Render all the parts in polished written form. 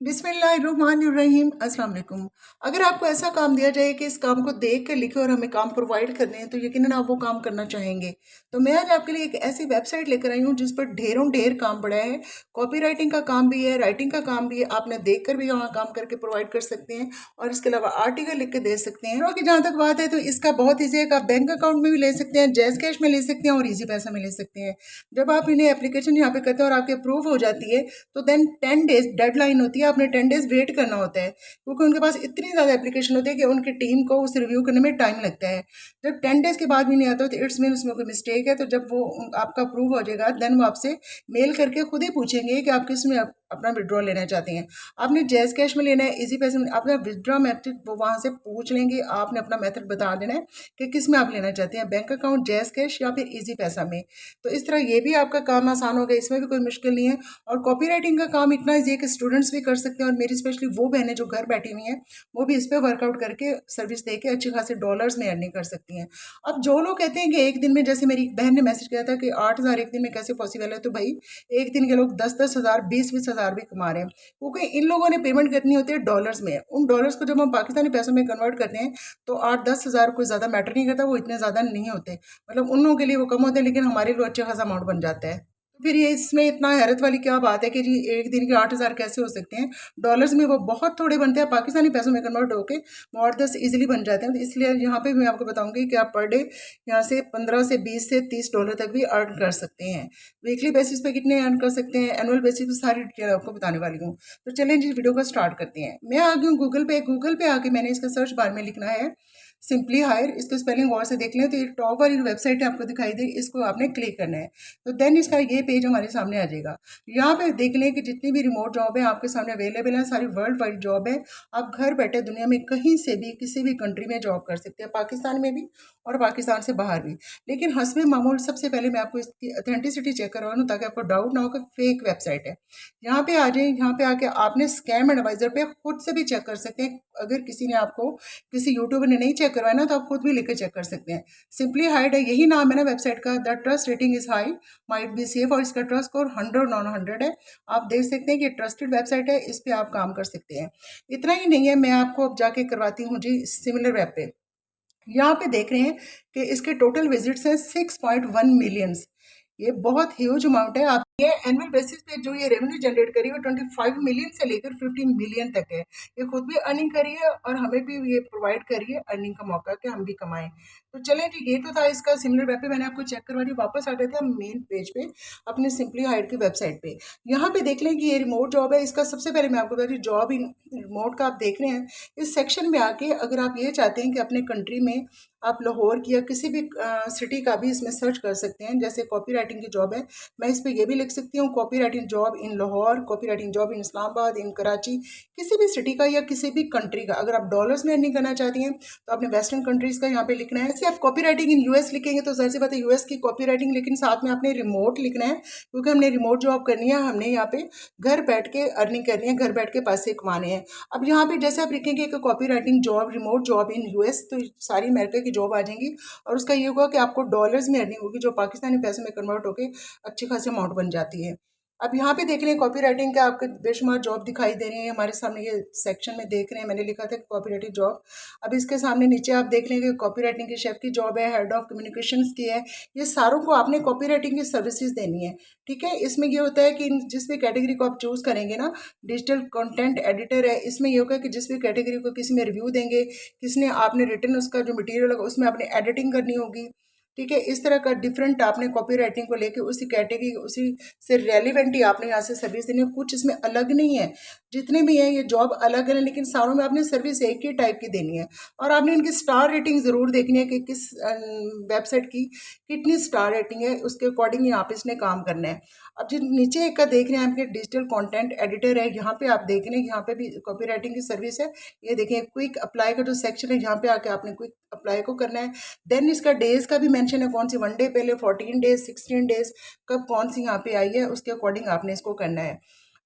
बिस्मिल्लाहिर्रहमानिर्रहीम अस्सलाम वालेकुम। अगर आपको ऐसा काम दिया जाए कि इस काम को देख कर लिखे और हमें काम प्रोवाइड करने हैं तो यकीनन आप वो काम करना चाहेंगे। तो मैं आज आपके लिए एक ऐसी वेबसाइट लेकर आई हूँ जिस पर ढेरों ढेर काम पड़ा है। कॉपी राइटिंग का काम भी है, राइटिंग का काम भी है। आपने देख कर भी वहाँ काम करके प्रोवाइड कर सकते हैं और इसके अलावा आर्टिकल लिख के दे सकते हैं। और जहाँ तक बात है तो इसका बहुत ईजी है कि आप बैंक अकाउंट में भी ले सकते हैं, जैज़ कैश में ले सकते हैं और ईजी पैसा में ले सकते हैं। जब आप इन्हें एप्लीकेशन यहाँ पे करते हैं और आपके अप्रूव हो जाती है तो देन 10 डेज डेडलाइन होती है, आपने 10 डेज वेट करना होता है क्योंकि उनके पास इतनी ज़्यादा एप्लीकेशन होती है कि उनकी टीम को उस रिव्यू करने में टाइम लगता है। जब 10 डेज के बाद भी नहीं आता तो इट्स मीन उसमें कोई मिस्टेक है। तो जब वो आपका अप्रूव हो जाएगा देन वो आपसे मेल करके खुद ही पूछेंगे कि आप किस में अपना विड्रॉ लेना चाहते हैं। आपने जैज़ कैश में लेना है, इजी पैसे में, आपका विड्रॉ मेथड वो वहाँ से पूछ लेंगे। आपने अपना मेथड बता देना है कि किस में आप लेना चाहते हैं, बैंक अकाउंट, जैज़ कैश या फिर इजी पैसा में। तो इस तरह ये भी आपका काम आसान हो गया, इसमें भी कोई मुश्किल नहीं है। और कॉपी राइटिंग का काम इतना ईजी है कि स्टूडेंट्स भी कर सकते हैं और मेरी स्पेशली वो बहनें जो घर बैठी हुई हैं वो भी इस पर वर्कआउट करके सर्विस दे के अच्छी खासी डॉलर्स में अर्निंग कर सकती हैं। अब जो लोग कहते हैं कि एक दिन में, जैसे मेरी एक बहन ने मैसेज किया था कि 8,000 एक दिन में कैसे पॉसिबल है, तो भाई एक दिन के लोग 10-10 हज़ार, 20-20 हज़ार भी कमा रहे हैं क्योंकि इन लोगों ने पेमेंट करनी होती है डॉलर्स में। उन डॉलर्स को जब हम पाकिस्तानी पैसों में कन्वर्ट करते हैं तो 8-10 हज़ार कोई ज़्यादा मैटर नहीं करता, वो इतने ज़्यादा नहीं होते। मतलब उन लोगों के लिए वो कम होते हैं लेकिन हमारे लिए अच्छा खासा अमाउंट बन जाता है। तो फिर ये इसमें इतना हैरत वाली क्या बात है कि जी एक दिन के 8,000 कैसे हो सकते हैं। डॉलर्स में वो बहुत थोड़े बनते हैं, पाकिस्तानी पैसों में कन्वर्ट होकर और 10 ईजिली बन जाते हैं। तो इसलिए यहाँ पे मैं आपको बताऊंगी कि आप पर डे यहाँ से 15 से 20 से 30 डॉलर तक भी अर्न कर सकते हैं। वीकली बेसिस पे कितने अर्न कर सकते हैं, एनुअल बेसिस पे सारी डिटेल आपको बताने वाली हूँ। तो चलें जी वीडियो को स्टार्ट करते हैं। मैं आ गई हूँ गूगल पे आके मैंने इसका सर्च बार में लिखना है सिंपली हायर। इसको स्पेलिंग गौर से देख लें तो ये टॉप वाली वेबसाइट आपको दिखाई दे, इसको आपने क्लिक करना है। तो देन इसका ये पेज हमारे सामने आ जाएगा। यहाँ पे देख लें कि जितनी भी रिमोट जॉब है आपके सामने अवेलेबल है, सारी वर्ल्ड वाइड जॉब है। आप घर बैठे दुनिया में कहीं से भी किसी भी कंट्री में जॉब कर सकते हैं, पाकिस्तान में भी और पाकिस्तान से बाहर भी। लेकिन हस्बे मामूल सबसे पहले मैं आपको इसकी ऑथेंटिसिटी चेक करवा लूँ ताकि आपको डाउट ना हो कि फेक वेबसाइट है। यहाँ पे आ जाए, यहाँ पे आके आपने स्कैम एडवाइजर पे खुद से भी चेक कर सकते हैं। अगर किसी ने आपको, किसी यूट्यूबर ने नहीं चेक करवाया ना, तो आप खुद भी लेकर चेक कर सकते हैं। सिंपली हाइड है, यही नाम है ना वेबसाइट का। The trust rating is high, might be safe, और इसका ट्रस्ट स्कोर 100/100 है। आप देख सकते हैं कि ट्रस्टेड वेबसाइट है, इस पे आप काम कर सकते हैं। इतना ही नहीं है, मैं आपको अब जाके करवाती हूँ जी सिमिलर वेब पे। यहाँ पे देख रहे हैं कि इसके टोटल विजिट्स हैं 6.1 मिलियंस। ये बहुत ह्यूज अमाउंट है। आप ये एनुअल बेसिस पे जो ये रेवेन्यू जनरेट करी है वो 25 मिलियन से लेकर 15 मिलियन तक है। ये खुद भी अर्निंग करी है और हमें भी ये प्रोवाइड करी है अर्निंग का मौका कि हम भी कमाएं। तो चलें जी, ये तो था इसका सिमिलर वेब पे, मैंने आपको चेक करवा दी। वापस आ गए थे हम मेन पेज पे अपने सिंपली हाइड की वेबसाइट पे। यहाँ पे देख लें कि ये रिमोट जॉब है। इसका सबसे पहले मैं आपको बता रही, जॉब इन रिमोट का आप देख रहे हैं। इस सेक्शन में आके अगर आप ये चाहते हैं कि अपने कंट्री में आप लाहौर की या किसी भी सिटी का भी इसमें सर्च कर सकते हैं। जैसे कॉपी राइटिंग की जॉब है, मैं इस पर यह भी लिख सकती हूँ copy writing job in Lahore, copy writing job in Islamabad, in Karachi, किसी भी सिटी का या किसी भी कंट्री का। अगर आप डॉलर्स में अर्निंग करना चाहती हैं तो आपने वेस्टर्न कंट्रीज़ का यहाँ पे लिखना है। ऐसे आप कॉपी राइटिंग इन यूएस लिखेंगे तो जाहिर सी बात है यूएस की कॉपी राइटिंग, लेकिन साथ में आपने रिमोट लिखना है क्योंकि हमने रिमोट जॉब करनी है। हमने यहाँ पे घर बैठ के अर्निंग करनी है, घर बैठ के पैसे कमाने हैं। अब यहाँ पे जैसे आप लिखेंगे कि copy writing job, remote job in US, तो सारी अमेरिका की जॉब आ जाएंगी और उसका ये होगा कि आपको डॉलर्स में अर्निंग होगी जो पाकिस्तानी पैसों में कन्वर्ट होकर अच्छी खासी अमाउंट बन जाती है। अब यहाँ पे देख रहे हैं कॉपी राइटिंग का आपको बेशुमार जॉब दिखाई दे रही है हमारे सामने। ये सेक्शन में देख रहे हैं मैंने लिखा था कॉपी राइटिंग जॉब। अब इसके सामने नीचे आप देख लेंगे कॉपी राइटिंग की शेफ की जॉब है, हेड ऑफ कम्युनिकेशंस की है। ये सारों को आपने कॉपी राइटिंग की सर्विसेज देनी है। ठीक है, इसमें ये होता है कि जिस भी कैटेगरी को आप चूज़ करेंगे ना, डिजिटल कंटेंट एडिटर है, इसमें ये होगा कि जिस भी कैटेगरी को किसी में रिव्यू देंगे, किसने आपने रिटर्न उसका जो मटीरियल होगा उसमें आपने एडिटिंग करनी होगी। ठीक है, इस तरह का डिफरेंट आपने कॉपी राइटिंग को लेके उसी कैटेगरी, उसी से रेलिवेंट ही आपने यहाँ से सर्विस देनी है। कुछ इसमें अलग नहीं है, जितने भी हैं ये जॉब अलग है लेकिन सारों में आपने सर्विस एक ही टाइप की देनी है। और आपने इनकी स्टार रेटिंग ज़रूर देखनी है कि किस वेबसाइट की कितनी स्टार रेटिंग है, उसके अकॉर्डिंग यहाँ पे इसने काम करना है। अब जो नीचे एक का देख रहे हैं आपके डिजिटल कंटेंट एडिटर है, यहाँ पे आप देख रहे हैं यहाँ पे भी कॉपी राइटिंग की सर्विस है। ये देखें क्विक अप्लाई का जो सेक्शन है, यहाँ पे आके आपने क्विक अप्लाई को करना है। देन इसका डेज का भी मेंशन है, कौन सी 1 डे पहले, 14 डेज, 16 डेज, कब कौन सी यहाँ पे आई है, उसके अकॉर्डिंग आपने इसको करना है।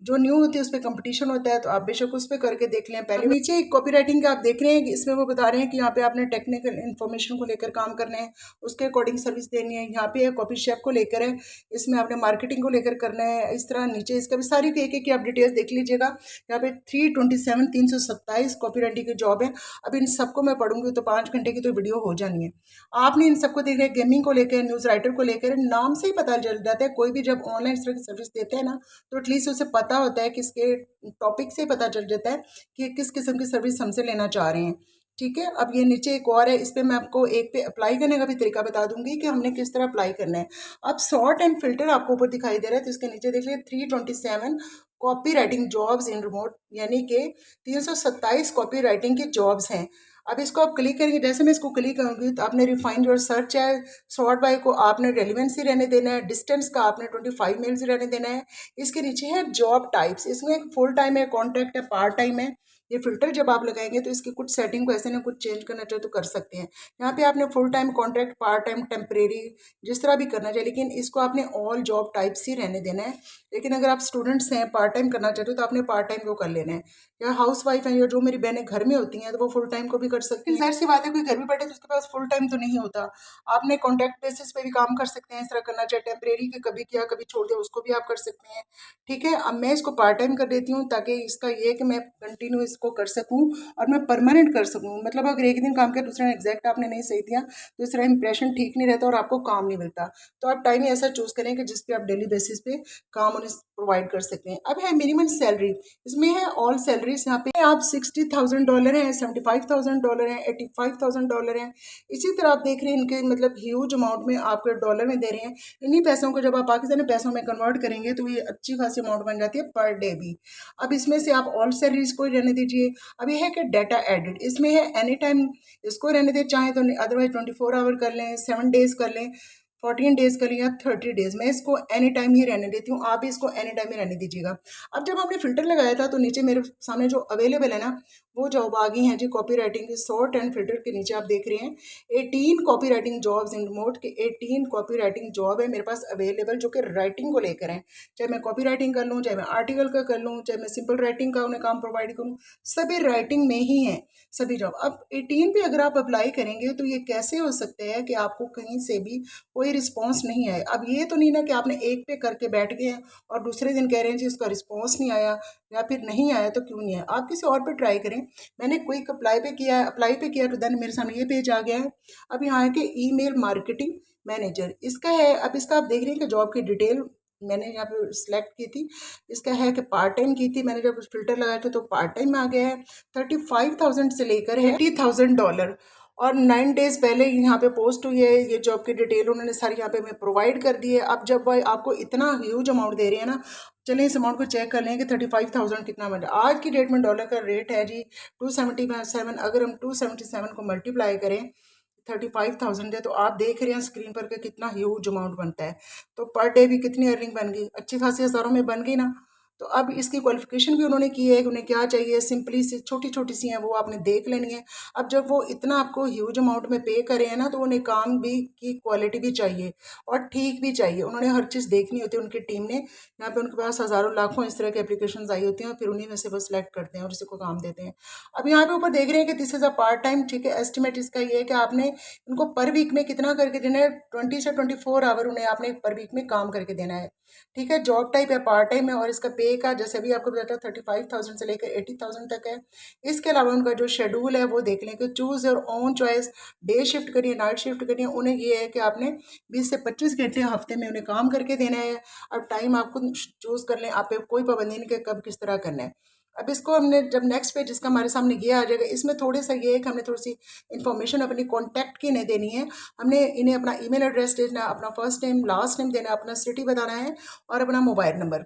जो न्यू होती है उस पर कंपटीशन होता है, तो आप बेशक उस पर करके देख लें। पहले नीचे कॉपी राइटिंग का आप देख रहे हैं कि इसमें वो बता रहे हैं कि यहाँ पे आपने टेक्निकल इन्फॉर्मेशन को लेकर काम करना है, उसके अकॉर्डिंग सर्विस देनी है। यहाँ पे कॉपी शेफ को लेकर है, इसमें आपने मार्केटिंग को लेकर करना है। इस तरह नीचे इसका भी सारी एक एक आप डिटेल्स देख लीजिएगा। यहाँ पे 327 कॉपी राइटिंग की जॉब है। अब इन सबको मैं पढ़ूंगी तो 5 घंटे की तो वीडियो हो जानी है। आपने इन सबको देख रहे हैं, गेमिंग को लेकर, न्यूज़ राइटर को लेकर, नाम से ही पता चल जाता है। कोई भी जब ऑनलाइन इस तरह की सर्विस देते हैं ना, तो एटलीस्ट उसे पता होता है, किसके टॉपिक से पता चल जाता है कि किस किस्म की सर्विस हमसे लेना चाह रहे हैं। ठीक है, अब ये नीचे एक और है, इस पर मैं आपको एक पे अप्लाई करने का भी तरीका बता दूंगी कि हमने किस तरह अप्लाई करना है। अब सॉर्ट एंड फिल्टर आपको ऊपर दिखाई दे रहा है, तो इसके नीचे देख लिया 327 copy writing jobs in remote, यानी कि 327 कॉपी राइटिंग की जॉब्स हैं। अब इसको आप क्लिक करेंगे, जैसे मैं इसको क्लिक करूँगी तो आपने रिफाइन योर सर्च है, सॉर्ट बाय को आपने रेलिवेंसी रहने देना है, डिस्टेंस का आपने 25 मील्स रहने देना है। इसके नीचे है जॉब टाइप्स, इसमें फुल टाइम है, कॉन्ट्रैक्ट है, पार्ट टाइम है। ये फिल्टर जब आप लगाएंगे तो इसकी कुछ सेटिंग को ऐसे ना कुछ चेंज करना चाहे तो कर सकते हैं। यहाँ पे आपने full time, contract, part time, temporary, जिस तरह भी करना चाहिए, लेकिन इसको आपने ऑल जॉब टाइप्स ही रहने देना है। लेकिन अगर आप स्टूडेंट्स हैं, पार्ट टाइम करना चाहते हो, तो आपने पार्ट टाइम को कर लेना है। या हाउस वाइफ हैं, या जो मेरी बहनें घर में होती हैं, तो वो फुल टाइम को भी कर सकती हैं। जाहिर सी बात है, कोई घर में बैठे तो उसके पास फुल टाइम तो नहीं होता। आपने कॉन्ट्रैक्ट बेसिस पे भी काम कर सकते हैं, इस तरह करना चाहे टेम्परेरी के, कभी किया कभी छोड़ दिया, उसको भी आप कर सकते हैं। ठीक है, अब मैं इसको पार्ट टाइम कर देती हूँ, ताकि इसका ये है कि मैं कंटिन्यू इसको कर सकूँ और मैं परमानेंट कर सकूँ। मतलब अगर एक दिन काम किया, दूसरा एग्जैक्ट आपने नहीं सही दिया, तो इस तरह इंप्रेशन ठीक नहीं रहता और आपको काम नहीं मिलता। तो आप टाइम ऐसा चूज करें कि जिस पे आप डेली बेसिस पे काम उन्हें प्रोवाइड कर सकते हैं। अब है मिनिमम सैलरी, इसमें है ऑल सैलरीज। यहाँ पे आप $60,000 है, $75,000 है, $85,000 है। इसी तरह आप देख रहे हैं इनके मतलब ह्यूज अमाउंट में आपके डॉलर में दे रहे हैं। इन्हीं पैसों को जब आप पाकिस्तानी पैसों में कन्वर्ट करेंगे तो ये अच्छी खासी अमाउंट बन जाती है पर डे भी। अब इसमें से आप ऑल सैलरीज को रहने दीजिए। अब ये है कि डाटा एडिट, इसमें है एनी टाइम, इसको रहने दें, चाहे तो अदरवाइज 24 आवर कर लें, 7 डेज कर लें, 14 डेज करें या 30 डेज। मैं इसको एनी टाइम ही रहने देती हूँ, आप भी इसको एनी टाइम ही रहने दीजिएगा। अब जब हमने फिल्टर लगाया था तो नीचे मेरे सामने जो अवेलेबल है ना, वो जॉब आ गई हैं जी। कॉपी राइटिंग की सॉर्ट एंड फिल्टर के नीचे आप देख रहे हैं 18 copy writing jobs in remote के। 18 कॉपी राइटिंग जॉब है मेरे पास अवेलेबल, जो कि राइटिंग को लेकर हैं। चाहे मैं कॉपी राइटिंग कर लूँ, चाहे मैं आर्टिकल का कर लूँ, चाहे मैं सिंपल राइटिंग का उन्हें काम प्रोवाइड करूँ, सभी राइटिंग में ही हैं सभी जॉब। अब 18 पे अगर आप अप्लाई करेंगे तो ये कैसे हो सकता है कि आपको कहीं से भी कोई रिस्पॉन्स नहीं आया। अब ये तो नहीं ना कि आपने एक पे करके बैठ गए हैं और दूसरे दिन कह रहे हैं जी उसका रिस्पॉन्स नहीं आया, या फिर नहीं आया तो क्यों नहीं आया। आप किसी और पे ट्राई करें। मैंने क्विक अप्लाई पे किया है, अप्लाई पे किया तो देन मेरे सामने ये पेज आ गया है। अब यहाँ है कि ईमेल मार्केटिंग मैनेजर, इसका है। अब इसका आप देख रहे हैं कि जॉब की डिटेल मैंने यहाँ पे सिलेक्ट की थी। इसका है कि पार्ट टाइम की थी, मैंने जब फिल्टर लगाया था तो पार्ट टाइम आ गया है। 35,000 से लेकर है $80,000 और 9 डेज पहले यहाँ पे पोस्ट हुई है। ये जॉब की डिटेल उन्होंने सारी यहाँ पे मैं प्रोवाइड कर दी है। अब जब भाई आपको इतना ह्यूज अमाउंट दे रहे हैं ना, चलें इस अमाउंट को चेक कर लें कि 35,000 कितना बन रहा है। आज की डेट में डॉलर का रेट है जी 277। अगर हम 277 को मल्टीप्लाई करें 35,000 है, तो आप देख रहे हैं स्क्रीन पर कि कितना ह्यूज अमाउंट बनता है। तो पर डे भी कितनी अर्निंग बन गई, अच्छी खासी हज़ारों में बन गई ना। तो अब इसकी क्वालिफिकेशन भी उन्होंने की है कि उन्हें क्या चाहिए, सिंपली सी छोटी छोटी सी हैं वो आपने देख लेनी है। अब जब वो इतना आपको ह्यूज अमाउंट में पे करे हैं ना, तो उन्हें काम भी की क्वालिटी भी चाहिए और ठीक भी चाहिए। उन्होंने हर चीज़ देखनी होती है उनकी टीम ने। यहाँ पे उनके पास हज़ारों लाखों इस तरह की एप्लीकेशन आई होती हैं और फिर उन्हीं में से वो सिलेक्ट करते हैं और इसी को काम देते हैं। अब यहाँ पे ऊपर देख रहे हैं कि this is a part time. ठीक है, एस्टिमेट इसका ये है कि आपने उनको पर वीक में कितना करके देना है, 20 से 24 आवर उन्हें आपने पर वीक में काम करके देना है। ठीक है, जॉब टाइप है पार्ट टाइम है और इसका पे का जैसे भी आपको बताया 35,000 से लेकर 80,000 तक है। इसके अलावा उनका जो शेड्यूल है वो देख लें कि choose your own choice, day shift करिए, नाइट शिफ्ट करिए। उन्हें ये है कि आपने 20 से 25 घंटे हफ्ते में उन्हें काम करके देना है। अब टाइम आपको चूज़ कर लें, आप पे कोई पाबंदी नहीं कि कब किस तरह करना है। अब इसको हमने जब नेक्स्ट पेज जिसका हमारे सामने ये आ जाएगा, इसमें थोड़े सा ये है कि हमने थोड़ी सी इन्फॉर्मेशन अपनी कॉन्टैक्ट की नहीं देनी है। हमने इन्हें अपना ईमेल एड्रेस देना, अपना फर्स्ट नेम लास्ट नेम देना, अपना सिटी बताना है और अपना मोबाइल नंबर।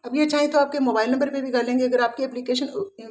अब ये चाहें तो आपके मोबाइल नंबर पे भी कर लेंगे। अगर आपकी एप्लीकेशन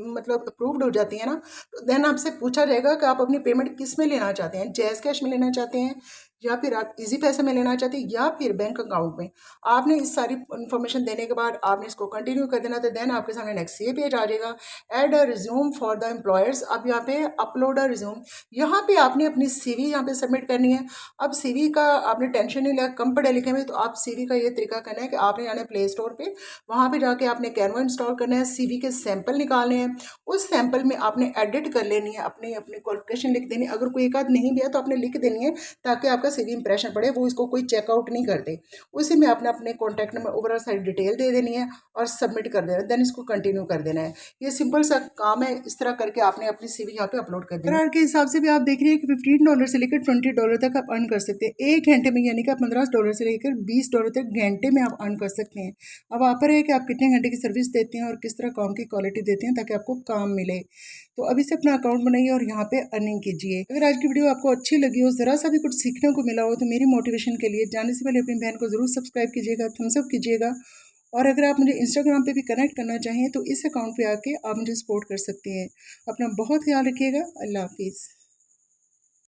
मतलब अप्रूव्ड हो जाती है ना, तो देन आपसे पूछा जाएगा कि आप अपनी पेमेंट किस में लेना चाहते हैं, जैज़ कैश में लेना चाहते हैं या फिर आप इजी पैसे में लेना चाहते हैं या फिर बैंक अकाउंट में। आपने इस सारी इन्फॉर्मेशन देने के बाद आपने इसको कंटिन्यू कर देना, तो देन आपके सामने नेक्स्ट ये पेज आ जाएगा, add a resume for the employers. अब यहाँ पे अपलोड अ रिज्यूम, यहाँ पे आपने अपनी सीवी यहाँ पे सबमिट करनी है। अब सीवी का आपने टेंशन नहीं लिया, कम पढ़े लिखे में, तो आप सीवी का ये तरीका करना है कि आपने जाना है प्ले स्टोर पे, वहाँ पे जाके आपने कैनवा इंस्टॉल करना है, सीवी के सैंपल निकालने हैं, उस सैंपल में आपने एडिट कर लेनी है, अपनी अपनी क्वालिफिकेशन लिख देनी है, अगर कोई एक आध नहीं भी है तो आपने लिख देनी है ताकि आपका सीवी इंप्रेशन पड़े, वो इसको कोई चेकआउट नहीं करते। उसी में आपने अपने कॉन्टैक्ट नंबर ओवरऑल सारी डिटेल दे देनी है और सबमिट कर देना है, देन इसको कंटिन्यू कर देना है। ये सिंपल सा काम है, इस तरह करके आपने अपनी सीवी यहाँ पे अपलोड कर देना है। के हिसाब से भी आप देख रहे हैं कि $15 से लेकर $20 तक आप अर्न कर सकते हैं एक घंटे में, यानी कि आप $15 से लेकर $20 तक घंटे में आप अर्न कर सकते हैं। अब आप पर है कि आप कितने घंटे की सर्विस देते हैं और किस तरह काम की क्वालिटी देते हैं ताकि आपको काम मिले। तो अभी से अपना अकाउंट बनाइए और यहाँ पे अर्निंग कीजिए। अगर आज की वीडियो आपको अच्छी लगी हो, ज़रा सा भी कुछ सीखने को मिला हो, तो मेरी मोटिवेशन के लिए जाने से पहले अपनी बहन को ज़रूर सब्सक्राइब कीजिएगा, थम्स अप कीजिएगा। और अगर आप मुझे इंस्टाग्राम पे भी कनेक्ट करना चाहें तो इस अकाउंट पे आके आप मुझे सपोर्ट कर सकते हैं। अपना बहुत ख्याल रखिएगा। अल्लाह हाफिज़।